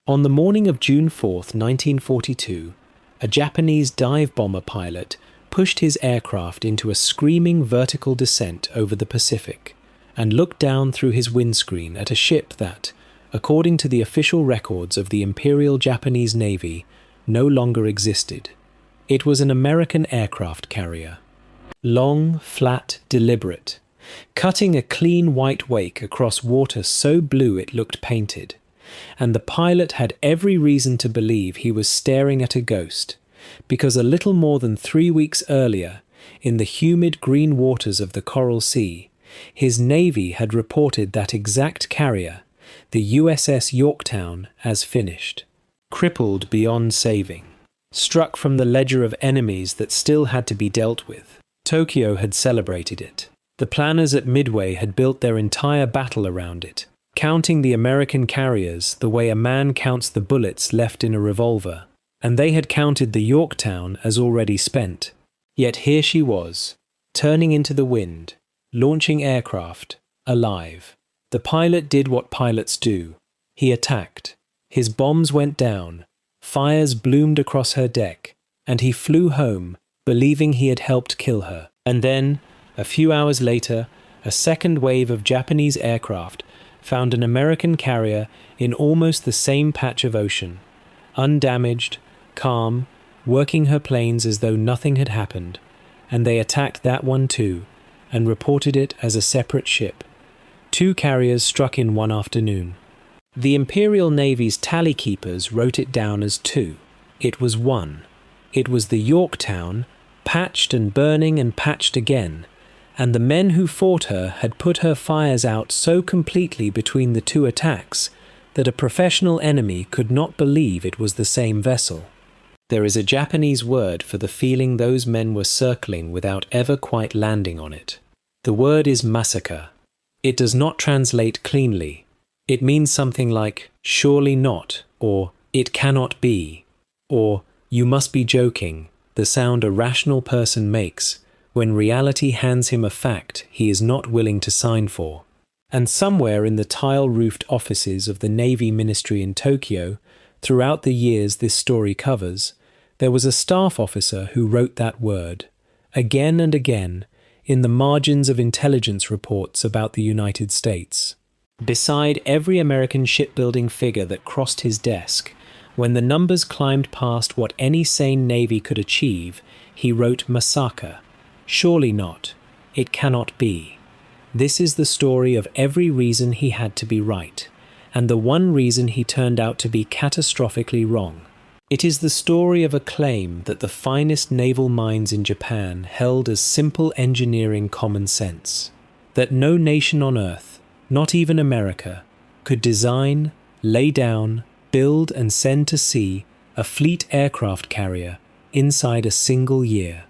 On the morning of June 4th, 1942, a Japanese dive bomber pilot pushed his aircraft into a screaming vertical descent over the Pacific and looked down through his windscreen at a ship that, according to the official records of the Imperial Japanese Navy, no longer existed. It was an American aircraft carrier. Long, flat, deliberate, cutting a clean white wake across water so blue it looked painted, and the pilot had every reason to believe he was staring at a ghost, because a little more than 3 weeks earlier, in the humid green waters of the Coral Sea, his navy had reported that exact carrier, the USS Yorktown, as finished, crippled beyond saving, struck from the ledger of enemies that still had to be dealt with. Tokyo had celebrated it. The planners at Midway had built their entire battle around it, counting the American carriers the way a man counts the bullets left in a revolver, and they had counted the Yorktown as already spent. Yet here she was, turning into the wind, launching aircraft, alive. The pilot did what pilots do. He attacked. His bombs went down, fires bloomed across her deck, and he flew home, believing he had helped kill her. And then, a few hours later, a second wave of Japanese aircraft found an American carrier in almost the same patch of ocean, undamaged, calm, working her planes as though nothing had happened, and they attacked that one too, and reported it as a separate ship. 2 carriers struck in one afternoon. The Imperial Navy's tally keepers wrote it down as 2. It was 1. It was the Yorktown, patched and burning and patched again, and the men who fought her had put her fires out so completely between the 2 attacks that a professional enemy could not believe it was the same vessel. There is a Japanese word for the feeling those men were circling without ever quite landing on it. The word is massacre. It does not translate cleanly. It means something like, surely not, or it cannot be, or you must be joking, the sound a rational person makes when reality hands him a fact he is not willing to sign for. And somewhere in the tile-roofed offices of the Navy Ministry in Tokyo, throughout the years this story covers, there was a staff officer who wrote that word, again and again, in the margins of intelligence reports about the United States. Beside every American shipbuilding figure that crossed his desk, when the numbers climbed past what any sane navy could achieve, he wrote massacre. Surely not. It cannot be. This is the story of every reason he had to be right, and the one reason he turned out to be catastrophically wrong. It is the story of a claim that the finest naval minds in Japan held as simple engineering common sense, that no nation on earth, not even America, could design, lay down, build and send to sea a fleet aircraft carrier inside a single year.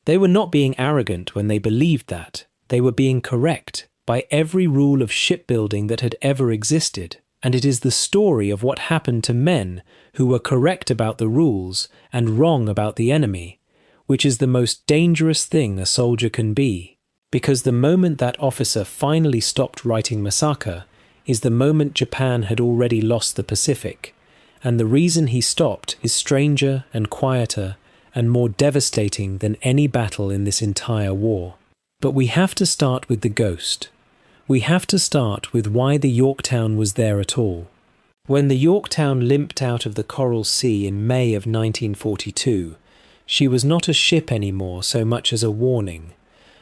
They were not being arrogant when they believed that. They were being correct by every rule of shipbuilding that had ever existed. And it is the story of what happened to men who were correct about the rules and wrong about the enemy, which is the most dangerous thing a soldier can be. Because the moment that officer finally stopped writing massacre is the moment Japan had already lost the Pacific, and the reason he stopped is stranger and quieter and more devastating than any battle in this entire war. But we have to start with the ghost. We have to start with why the Yorktown was there at all. When the Yorktown limped out of the Coral Sea in May of 1942, she was not a ship anymore so much as a warning.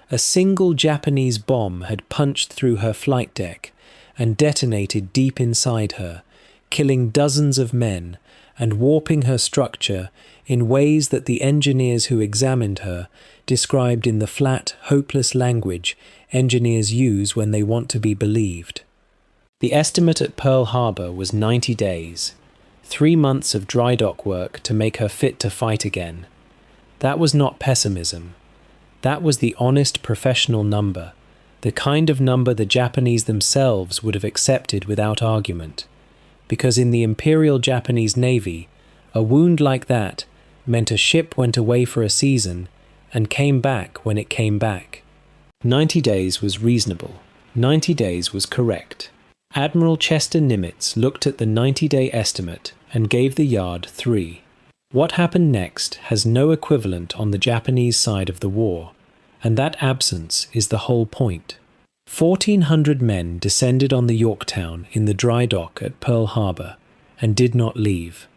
A single Japanese bomb had punched through her flight deck and detonated deep inside her, killing dozens of men and warping her structure in ways that the engineers who examined her described in the flat, hopeless language engineers use when they want to be believed. The estimate at Pearl Harbor was 90 days, 3 months of dry dock work to make her fit to fight again. That was not pessimism. That was the honest professional number, the kind of number the Japanese themselves would have accepted without argument. Because in the Imperial Japanese Navy, a wound like that meant a ship went away for a season and came back when it came back. 90 days was reasonable. 90 days was correct. Admiral Chester Nimitz looked at the 90-day estimate and gave the yard 3. What happened next has no equivalent on the Japanese side of the war, and that absence is the whole point. 1,400 men descended on the Yorktown in the dry dock at Pearl Harbor and did not leave.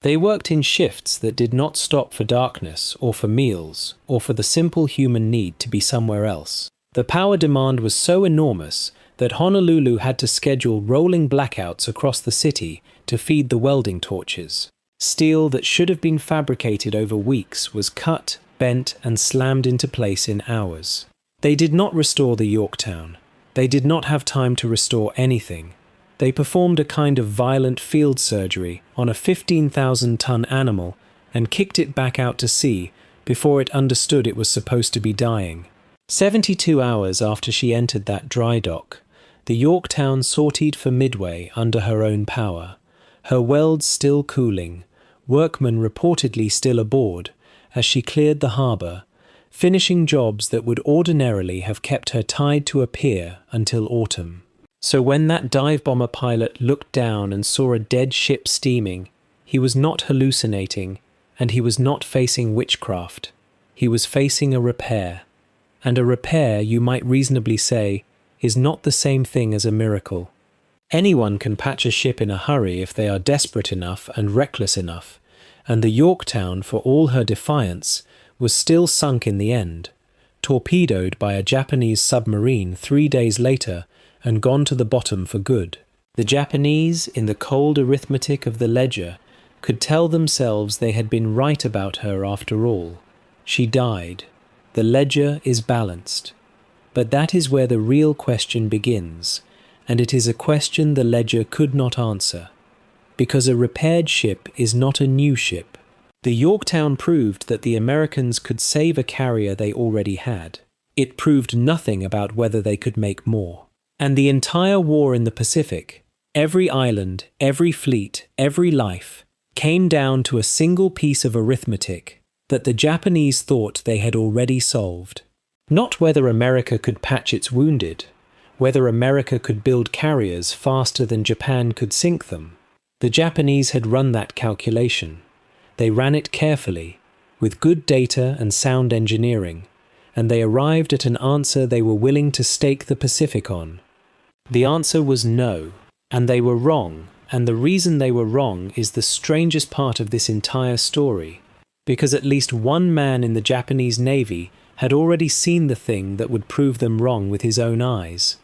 They worked in shifts that did not stop for darkness or for meals or for the simple human need to be somewhere else. The power demand was so enormous that Honolulu had to schedule rolling blackouts across the city to feed the welding torches. Steel that should have been fabricated over weeks was cut, bent, and slammed into place in hours. They did not restore the Yorktown. They did not have time to restore anything. They performed a kind of violent field surgery on a 15,000-ton animal and kicked it back out to sea before it understood it was supposed to be dying. 72 hours after she entered that dry dock, the Yorktown sortied for Midway under her own power, her welds still cooling, workmen reportedly still aboard, as she cleared the harbour, finishing jobs that would ordinarily have kept her tied to a pier until autumn. So when that dive bomber pilot looked down and saw a dead ship steaming, he was not hallucinating, and he was not facing witchcraft. He was facing a repair. And a repair, you might reasonably say, is not the same thing as a miracle. Anyone can patch a ship in a hurry if they are desperate enough and reckless enough, and the Yorktown, for all her defiance, was still sunk in the end, torpedoed by a Japanese submarine 3 days later and gone to the bottom for good. The Japanese, in the cold arithmetic of the ledger, could tell themselves they had been right about her after all. She died. The ledger is balanced. But that is where the real question begins, and it is a question the ledger could not answer, because a repaired ship is not a new ship. The Yorktown proved that the Americans could save a carrier they already had. It proved nothing about whether they could make more. And the entire war in the Pacific, every island, every fleet, every life, came down to a single piece of arithmetic that the Japanese thought they had already solved. Not whether America could patch its wounded, whether America could build carriers faster than Japan could sink them. The Japanese had run that calculation. They ran it carefully, with good data and sound engineering, and they arrived at an answer they were willing to stake the Pacific on. The answer was no, and they were wrong, and the reason they were wrong is the strangest part of this entire story, because at least one man in the Japanese Navy had already seen the thing that would prove them wrong with his own eyes,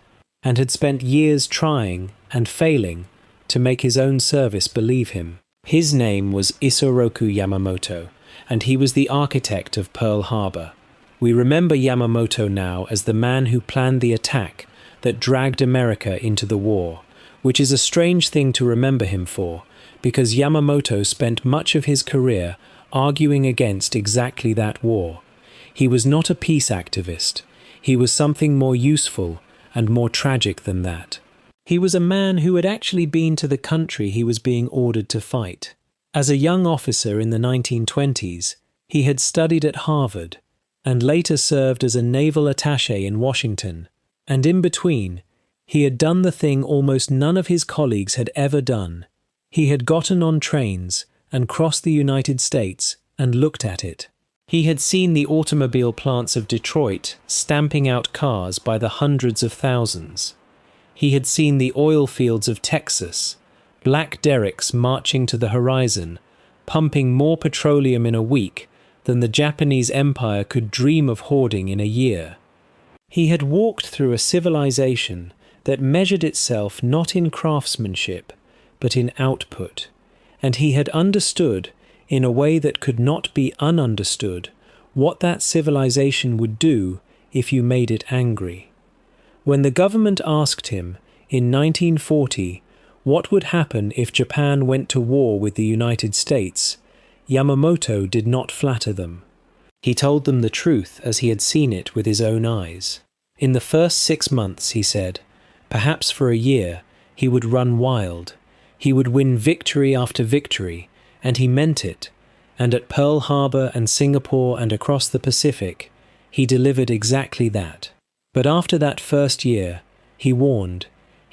and had spent years trying and failing to make his own service believe him. His name was Isoroku Yamamoto, and he was the architect of Pearl Harbor. We remember Yamamoto now as the man who planned the attack that dragged America into the war, which is a strange thing to remember him for, because Yamamoto spent much of his career arguing against exactly that war. He was not a peace activist. He was something more useful and more tragic than that. He was a man who had actually been to the country he was being ordered to fight. As a young officer in the 1920s, he had studied at Harvard and later served as a naval attaché in Washington. And in between, he had done the thing almost none of his colleagues had ever done. He had gotten on trains and crossed the United States and looked at it. He had seen the automobile plants of Detroit stamping out cars by the hundreds of thousands. He had seen the oil fields of Texas, black derricks marching to the horizon, pumping more petroleum in a week than the Japanese Empire could dream of hoarding in a year. He had walked through a civilization that measured itself not in craftsmanship, but in output, and he had understood, in a way that could not be ununderstood, what that civilization would do if you made it angry. When the government asked him, in 1940, what would happen if Japan went to war with the United States, Yamamoto did not flatter them. He told them the truth as he had seen it with his own eyes. In the first 6 months, he said, perhaps for a year, he would run wild. He would win victory after victory, and he meant it. And at Pearl Harbor and Singapore and across the Pacific, he delivered exactly that. But after that first year, he warned,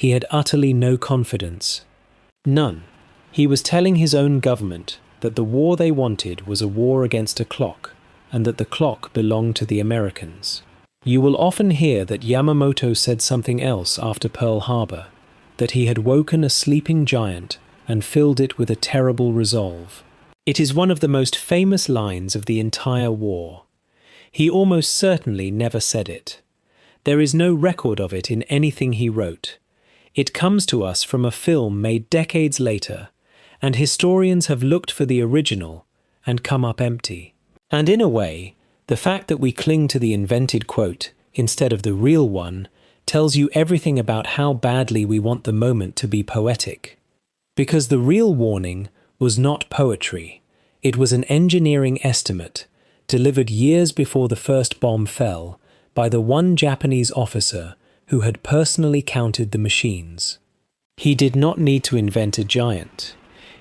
He had utterly no confidence. None. He was telling his own government that the war they wanted was a war against a clock, and that the clock belonged to the Americans. You will often hear that Yamamoto said something else after Pearl Harbor, that he had woken a sleeping giant and filled it with a terrible resolve. It is one of the most famous lines of the entire war. He almost certainly never said it. There is no record of it in anything he wrote. It comes to us from a film made decades later, and historians have looked for the original and come up empty. And in a way, the fact that we cling to the invented quote instead of the real one tells you everything about how badly we want the moment to be poetic. Because the real warning was not poetry. It was an engineering estimate, delivered years before the first bomb fell, by the one Japanese officer who had personally counted the machines. He did not need to invent a giant.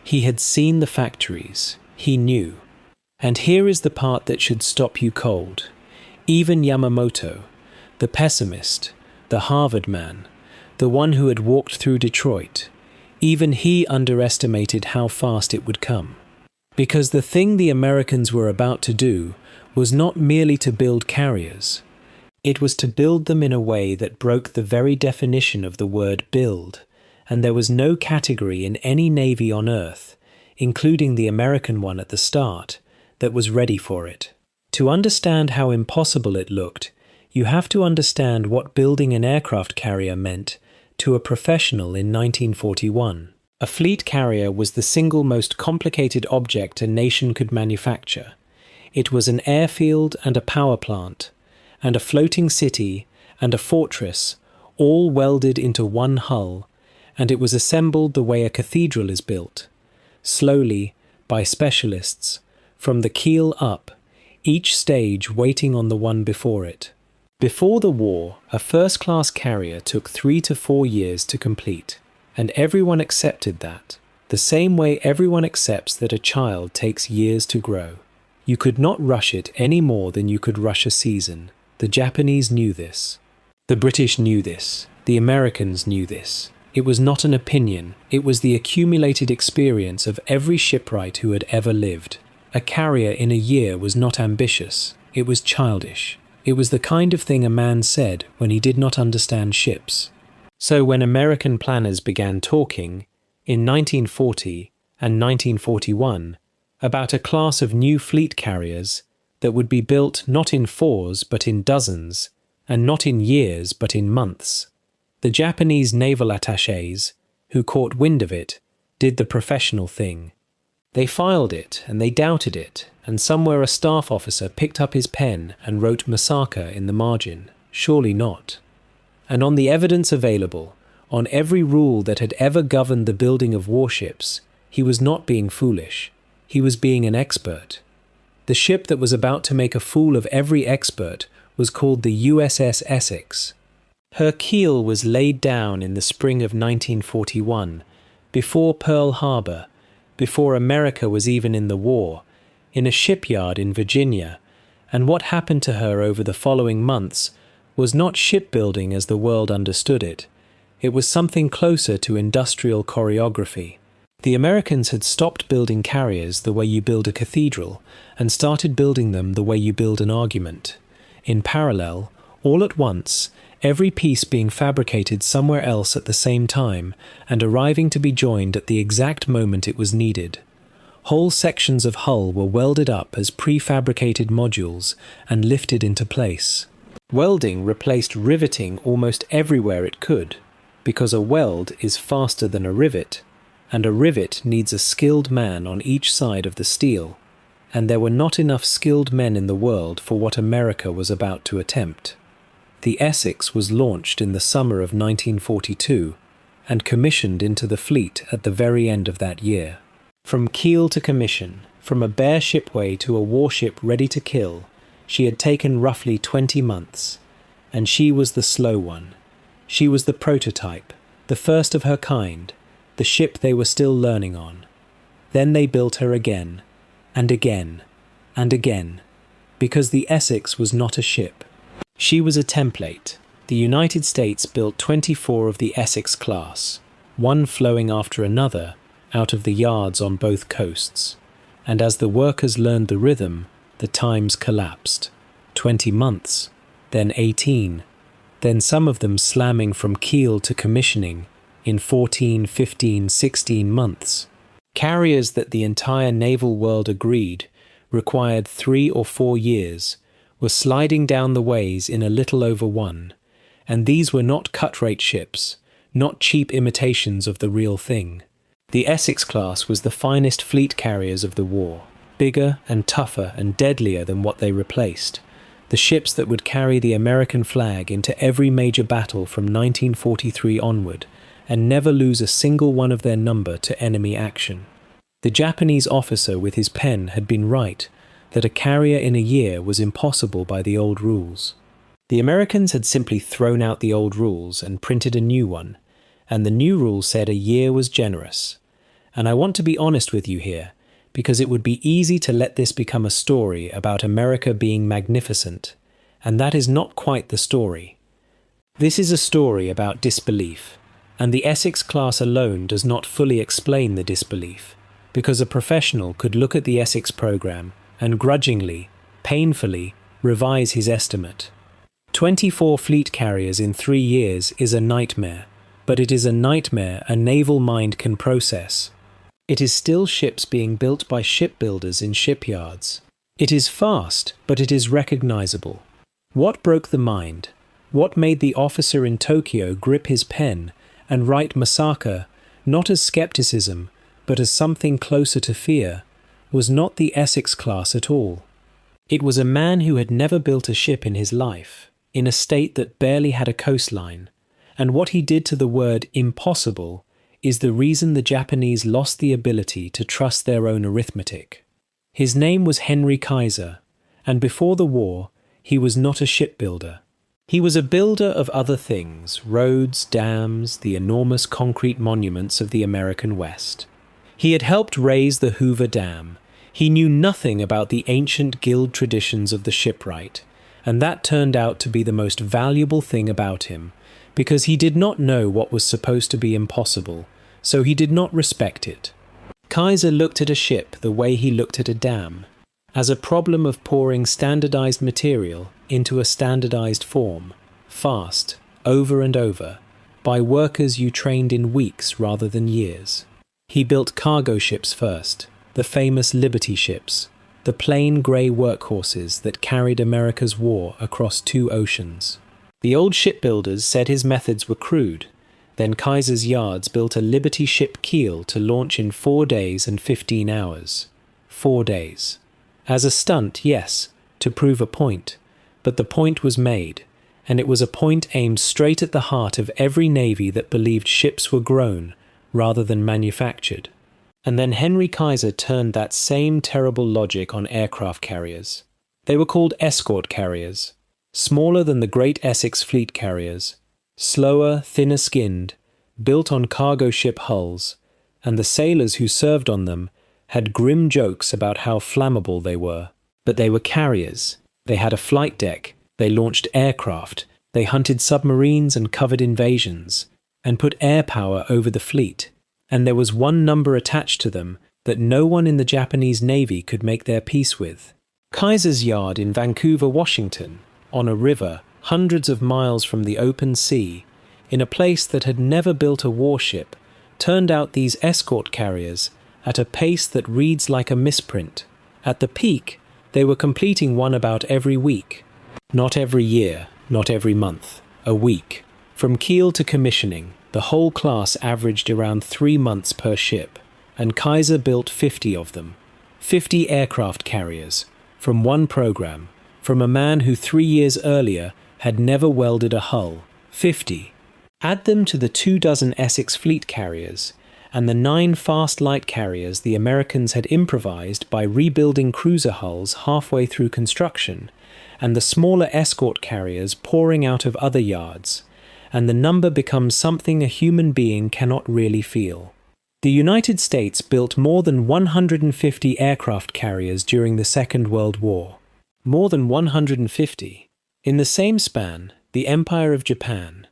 He had seen the factories. He knew. And here is the part that should stop you cold. Even Yamamoto, the pessimist, the Harvard man, the one who had walked through Detroit, even he underestimated how fast it would come. Because the thing the Americans were about to do was not merely to build carriers. It was to build them in a way that broke the very definition of the word build, and there was no category in any navy on Earth, including the American one at the start, that was ready for it. To understand how impossible it looked, you have to understand what building an aircraft carrier meant to a professional in 1941. A fleet carrier was the single most complicated object a nation could manufacture. It was an airfield and a power plant, and a floating city and a fortress, all welded into one hull, and it was assembled the way a cathedral is built, slowly, by specialists, from the keel up, each stage waiting on the one before it. Before the war, a first-class carrier took 3 to 4 years to complete, and everyone accepted that, the same way everyone accepts that a child takes years to grow. You could not rush it any more than you could rush a season. The Japanese knew this. The British knew this. The Americans knew this. It was not an opinion. It was the accumulated experience of every shipwright who had ever lived. A carrier in a year was not ambitious. It was childish. It was the kind of thing a man said when he did not understand ships. So when American planners began talking, in 1940 and 1941, about a class of new fleet carriers that would be built not in 4s but in dozens, and not in years but in months, the Japanese naval attachés, who caught wind of it, did the professional thing. They filed it, and they doubted it, and somewhere a staff officer picked up his pen and wrote Masaka in the margin. Surely not. And on the evidence available, on every rule that had ever governed the building of warships, he was not being foolish. He was being an expert. The ship that was about to make a fool of every expert was called the USS Essex. Her keel was laid down in the spring of 1941, before Pearl Harbor, before America was even in the war, in a shipyard in Virginia, and what happened to her over the following months was not shipbuilding as the world understood it. It was something closer to industrial choreography. The Americans had stopped building carriers the way you build a cathedral and started building them the way you build an argument. In parallel, all at once, every piece being fabricated somewhere else at the same time and arriving to be joined at the exact moment it was needed. Whole sections of hull were welded up as prefabricated modules and lifted into place. Welding replaced riveting almost everywhere it could, because a weld is faster than a rivet, and a rivet needs a skilled man on each side of the steel, and there were not enough skilled men in the world for what America was about to attempt. The Essex was launched in the summer of 1942 and commissioned into the fleet at the very end of that year. From keel to commission, from a bare shipway to a warship ready to kill, she had taken roughly 20 months, and she was the slow one. She was the prototype, the first of her kind, the ship they were still learning on. Then they built her again, and again, and again, because the Essex was not a ship. She was a template, the United States built 24 of the Essex class, one flowing after another out of the yards on both coasts, and as the workers learned the rhythm, the times collapsed. 20 months, then 18, then some of them slamming from keel to commissioning in 14, 15, 16 months. Carriers that the entire naval world agreed required 3 or 4 years were sliding down the ways in a little over 1, and these were not cut-rate ships, not cheap imitations of the real thing. The Essex class was the finest fleet carriers of the war, bigger and tougher and deadlier than what they replaced, the ships that would carry the American flag into every major battle from 1943 onward, and never lose a single one of their number to enemy action. The Japanese officer with his pen had been right that a carrier in a year was impossible by the old rules. The Americans had simply thrown out the old rules and printed a new one, and the new rule said a year was generous. And I want to be honest with you here, because it would be easy to let this become a story about America being magnificent, and that is not quite the story. This is a story about disbelief, and the Essex class alone does not fully explain the disbelief, because a professional could look at the Essex program and grudgingly, painfully, revise his estimate. 24 fleet carriers in 3 years is a nightmare, but it is a nightmare a naval mind can process. It is still ships being built by shipbuilders in shipyards. It is fast, but it is recognizable. What broke the mind? What made the officer in Tokyo grip his pen and write massacre, not as skepticism, but as something closer to fear, was not the Essex class at all. It was a man who had never built a ship in his life, in a state that barely had a coastline, and what he did to the word impossible is the reason the Japanese lost the ability to trust their own arithmetic. His name was Henry Kaiser, and before the war, he was not a shipbuilder. He was a builder of other things, roads, dams, the enormous concrete monuments of the American West. He had helped raise the Hoover Dam. He knew nothing about the ancient guild traditions of the shipwright, and that turned out to be the most valuable thing about him, because he did not know what was supposed to be impossible, so he did not respect it. Kaiser looked at a ship the way he looked at a dam, as a problem of pouring standardized material into a standardized form, fast, over and over, by workers you trained in weeks rather than years. He built cargo ships first, the famous Liberty ships, the plain grey workhorses that carried America's war across 2 oceans. The old shipbuilders said his methods were crude. Then Kaiser's yards built a Liberty ship keel to launch in 4 days and 15 hours. 4 days. As a stunt, yes, to prove a point, but the point was made, and it was a point aimed straight at the heart of every navy that believed ships were grown rather than manufactured. And then Henry Kaiser turned that same terrible logic on aircraft carriers. They were called escort carriers, smaller than the great Essex fleet carriers, slower, thinner-skinned, built on cargo ship hulls, and the sailors who served on them had grim jokes about how flammable they were. But they were carriers. They had a flight deck, they launched aircraft, they hunted submarines and covered invasions, and put air power over the fleet, and there was one number attached to them that no one in the Japanese Navy could make their peace with. Kaiser's yard in Vancouver, Washington, on a river hundreds of miles from the open sea, in a place that had never built a warship, turned out these escort carriers at a pace that reads like a misprint. At the peak, they were completing one about every week. Not every year, not every month, a week. From keel to commissioning, the whole class averaged around 3 months per ship, and Kaiser built 50 of them. 50 aircraft carriers, from one program, from a man who 3 years earlier had never welded a hull. 50. Add them to the 24 Essex fleet carriers, and the 9 fast light carriers the Americans had improvised by rebuilding cruiser hulls halfway through construction, and the smaller escort carriers pouring out of other yards, and the number becomes something a human being cannot really feel. The United States built more than 150 aircraft carriers during the Second World War. More than 150. In the same span, The Empire of Japan,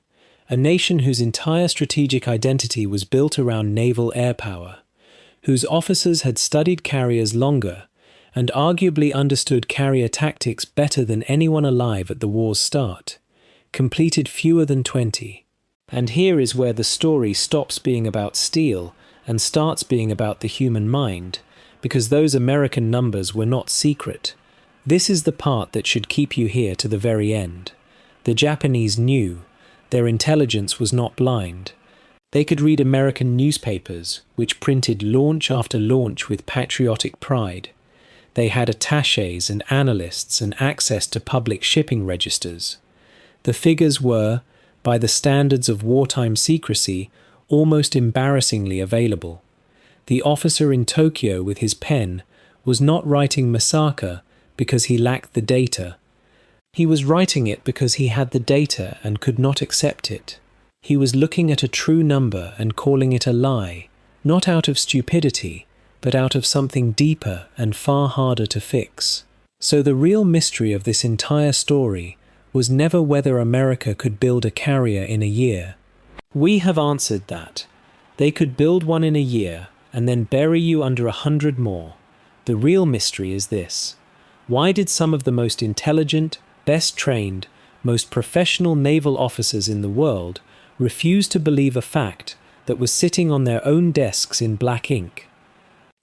a nation whose entire strategic identity was built around naval air power, whose officers had studied carriers longer and arguably understood carrier tactics better than anyone alive at the war's start, completed fewer than 20. And here is where the story stops being about steel and starts being about the human mind, because those American numbers were not secret. This is the part that should keep you here to the very end. The Japanese knew. Their intelligence was not blind. They could read American newspapers, which printed launch after launch with patriotic pride. They had attachés and analysts and access to public shipping registers. The figures were, by the standards of wartime secrecy, almost embarrassingly available. The officer in Tokyo with his pen was not writing massacre because he lacked the data. He was writing it because he had the data and could not accept it. He was looking at a true number and calling it a lie, not out of stupidity, but out of something deeper and far harder to fix. So the real mystery of this entire story was never whether America could build a carrier in a year. We have answered that. They could build one in a year and then bury you under 100 more. The real mystery is this. Why did some of the most intelligent, best trained, most professional naval officers in the world refuse to believe a fact that was sitting on their own desks in black ink?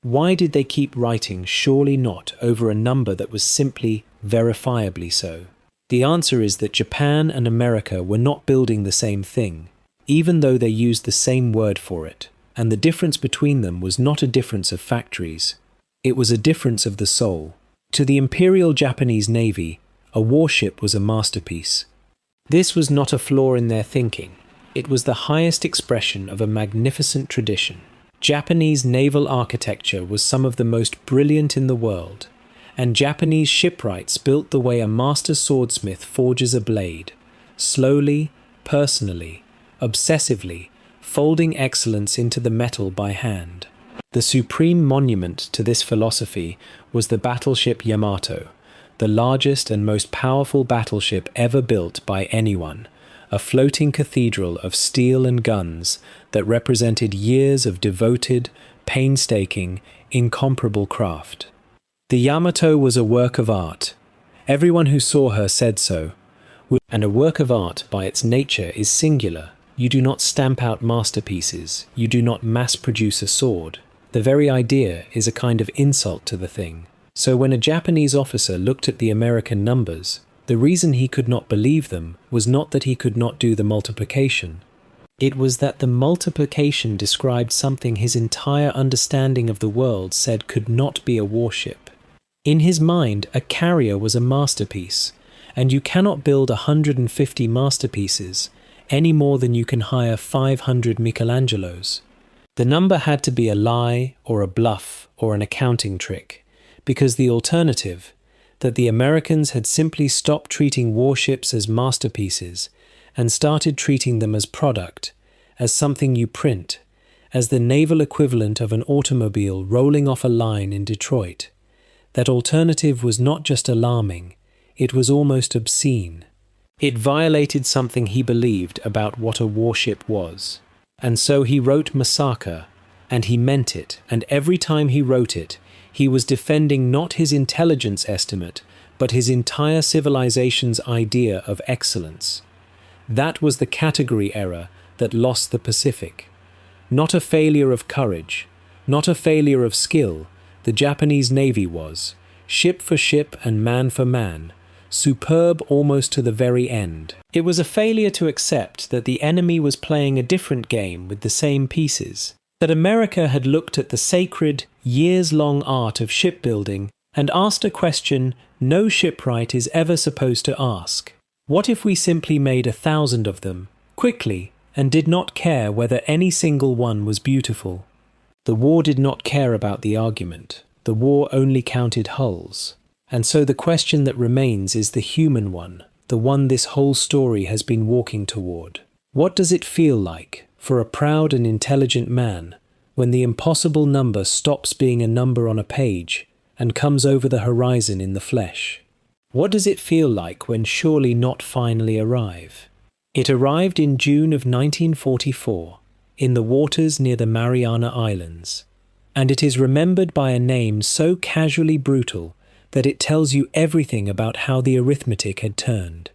Why did they keep writing surely not over a number that was simply verifiably so? The answer is that Japan and America were not building the same thing, even though they used the same word for it, and the difference between them was not a difference of factories. It was a difference of the soul. To the Imperial Japanese Navy, a warship was a masterpiece. This was not a flaw in their thinking. It was the highest expression of a magnificent tradition. Japanese naval architecture was some of the most brilliant in the world, and Japanese shipwrights built the way a master swordsmith forges a blade, slowly, personally, obsessively, folding excellence into the metal by hand. The supreme monument to this philosophy was the battleship Yamato, the largest and most powerful battleship ever built by anyone, a floating cathedral of steel and guns that represented years of devoted, painstaking, incomparable craft. The Yamato was a work of art. Everyone who saw her said so. And a work of art by its nature is singular. You do not stamp out masterpieces. You do not mass-produce a sword. The very idea is a kind of insult to the thing. So when a Japanese officer looked at the American numbers, the reason he could not believe them was not that he could not do the multiplication. It was that the multiplication described something his entire understanding of the world said could not be a warship. In his mind, a carrier was a masterpiece, and you cannot build 150 masterpieces any more than you can hire 500 Michelangelos. The number had to be a lie or a bluff or an accounting trick, because the alternative, that the Americans had simply stopped treating warships as masterpieces and started treating them as product, as something you print, as the naval equivalent of an automobile rolling off a line in Detroit. That alternative was not just alarming, it was almost obscene. It violated something he believed about what a warship was. And so he wrote massacre, and he meant it, and every time he wrote it, he was defending not his intelligence estimate, but his entire civilization's idea of excellence. That was the category error that lost the Pacific. Not a failure of courage, not a failure of skill, the Japanese Navy was, ship for ship and man for man, superb almost to the very end. It was a failure to accept that the enemy was playing a different game with the same pieces, that America had looked at the sacred, years-long art of shipbuilding and asked a question no shipwright is ever supposed to ask. What if we simply made 1,000 of them, quickly, and did not care whether any single one was beautiful? The war did not care about the argument. The war only counted hulls. And so the question that remains is the human one, the one this whole story has been walking toward. What does it feel like, for a proud and intelligent man, when the impossible number stops being a number on a page and comes over the horizon in the flesh? What does it feel like when surely not finally arrive? It arrived in June of 1944, in the waters near the Mariana Islands, and it is remembered by a name so casually brutal that it tells you everything about how the arithmetic had turned.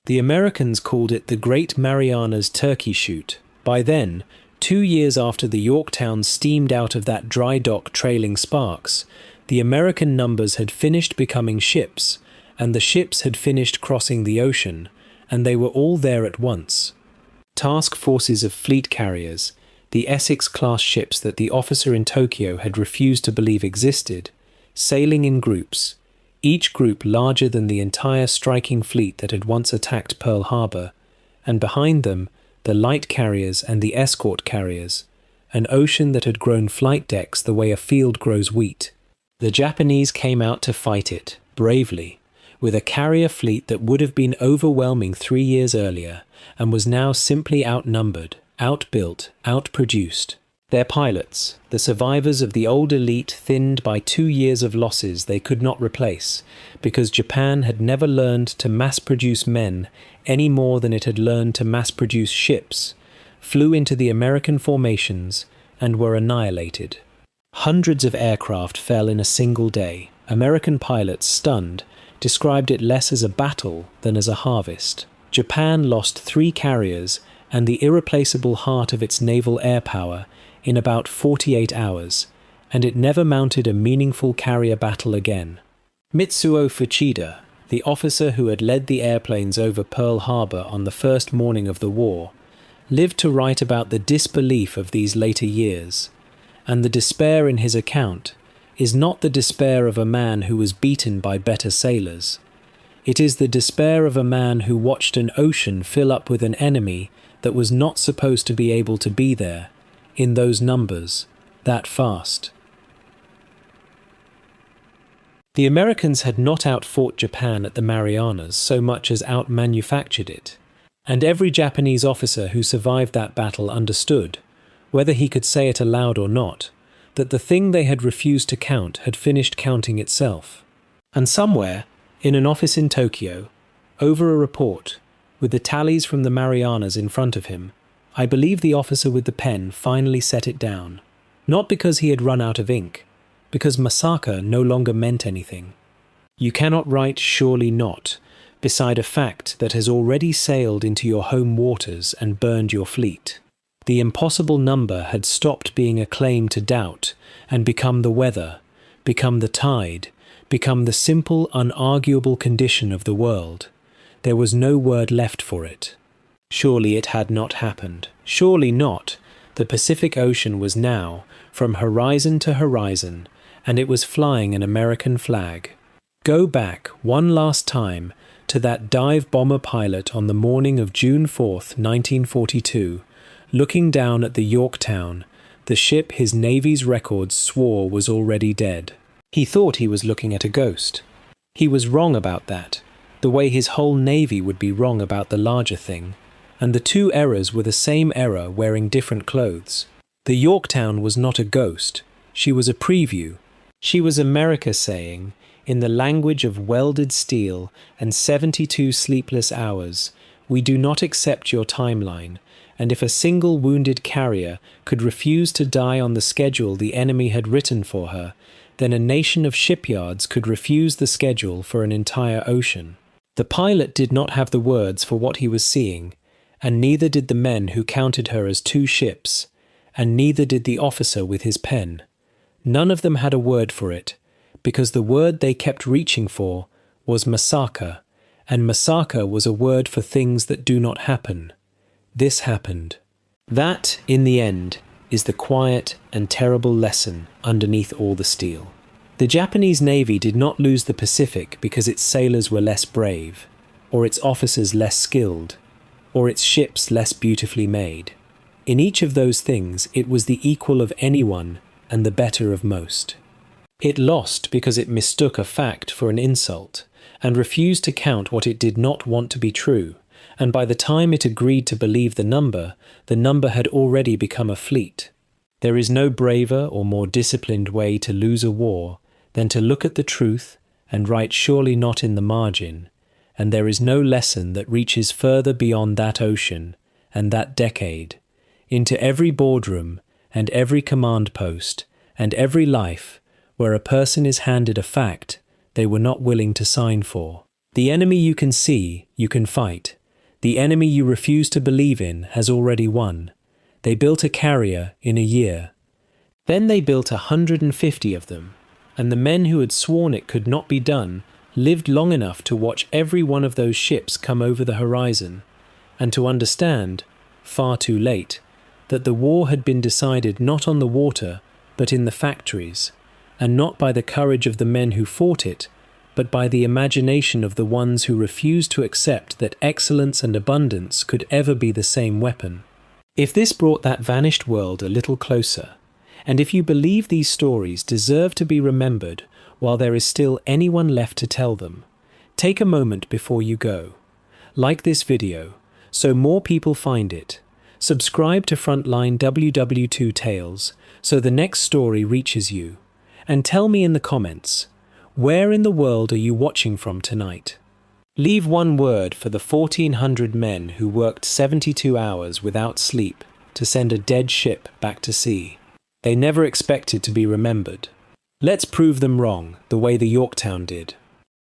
The Americans called it the Great Marianas Turkey Shoot. By then, 2 years after the Yorktown steamed out of that dry dock trailing sparks, the American numbers had finished becoming ships, and the ships had finished crossing the ocean, and they were all there at once. Task forces of fleet carriers, the Essex-class ships that the officer in Tokyo had refused to believe existed, sailing in groups, each group larger than the entire striking fleet that had once attacked Pearl Harbor, and behind them, the light carriers and the escort carriers, an ocean that had grown flight decks the way a field grows wheat. The Japanese came out to fight it, bravely, with a carrier fleet that would have been overwhelming 3 years earlier, and was now simply outnumbered, outbuilt, outproduced. Their pilots, the survivors of the old elite thinned by 2 years of losses they could not replace, because Japan had never learned to mass-produce men any more than it had learned to mass-produce ships, flew into the American formations and were annihilated. Hundreds of aircraft fell in a single day. American pilots, stunned, described it less as a battle than as a harvest. Japan lost 3 carriers and the irreplaceable heart of its naval air power in about 48 hours, and it never mounted a meaningful carrier battle again. Mitsuo Fuchida, the officer who had led the airplanes over Pearl Harbor on the first morning of the war, lived to write about the disbelief of these later years, and the despair in his account is not the despair of a man who was beaten by better sailors. It is the despair of a man who watched an ocean fill up with an enemy that was not supposed to be able to be there, in those numbers, that fast. The Americans had not outfought Japan at the Marianas so much as outmanufactured it, and every Japanese officer who survived that battle understood, whether he could say it aloud or not, that the thing they had refused to count had finished counting itself. And somewhere, in an office in Tokyo, over a report, with the tallies from the Marianas in front of him, I believe the officer with the pen finally set it down, not because he had run out of ink, because Masaka no longer meant anything. You cannot write surely not beside a fact that has already sailed into your home waters and burned your fleet. The impossible number had stopped being a claim to doubt and become the weather, become the tide, become the simple, unarguable condition of the world. There was no word left for it. Surely it had not happened. Surely not. The Pacific Ocean was now, from horizon to horizon, and it was flying an American flag. Go back, one last time, to that dive bomber pilot on the morning of June 4th, 1942, looking down at the Yorktown, the ship his Navy's records swore was already dead. He thought he was looking at a ghost. He was wrong about that, the way his whole Navy would be wrong about the larger thing, and the 2 errors were the same error wearing different clothes. The Yorktown was not a ghost, she was a preview. She was America saying, in the language of welded steel and 72 sleepless hours, we do not accept your timeline, and if a single wounded carrier could refuse to die on the schedule the enemy had written for her, then a nation of shipyards could refuse the schedule for an entire ocean. The pilot did not have the words for what he was seeing, and neither did the men who counted her as 2 ships, and neither did the officer with his pen. None of them had a word for it, because the word they kept reaching for was Masaka, and Masaka was a word for things that do not happen. This happened. That, in the end, is the quiet and terrible lesson underneath all the steel. The Japanese Navy did not lose the Pacific because its sailors were less brave, or its officers less skilled, or its ships less beautifully made. In each of those things it was the equal of anyone and the better of most. It lost because it mistook a fact for an insult, and refused to count what it did not want to be true, and by the time it agreed to believe the number had already become a fleet. There is no braver or more disciplined way to lose a war than to look at the truth and write surely not in the margin, and there is no lesson that reaches further beyond that ocean and that decade, into every boardroom and every command post and every life where a person is handed a fact they were not willing to sign for. The enemy you can see, you can fight. The enemy you refuse to believe in has already won. They built a carrier in a year. Then they built 150 of them, and the men who had sworn it could not be done lived long enough to watch every one of those ships come over the horizon, and to understand, far too late, that the war had been decided not on the water, but in the factories, and not by the courage of the men who fought it, but by the imagination of the ones who refused to accept that excellence and abundance could ever be the same weapon. If this brought that vanished world a little closer, and if you believe these stories deserve to be remembered while there is still anyone left to tell them, take a moment before you go. Like this video, so more people find it. Subscribe to Frontline WW2 Tales so the next story reaches you. And tell me in the comments, where in the world are you watching from tonight? Leave one word for the 1,400 men who worked 72 hours without sleep to send a dead ship back to sea. They never expected to be remembered. Let's prove them wrong, the way the Yorktown did.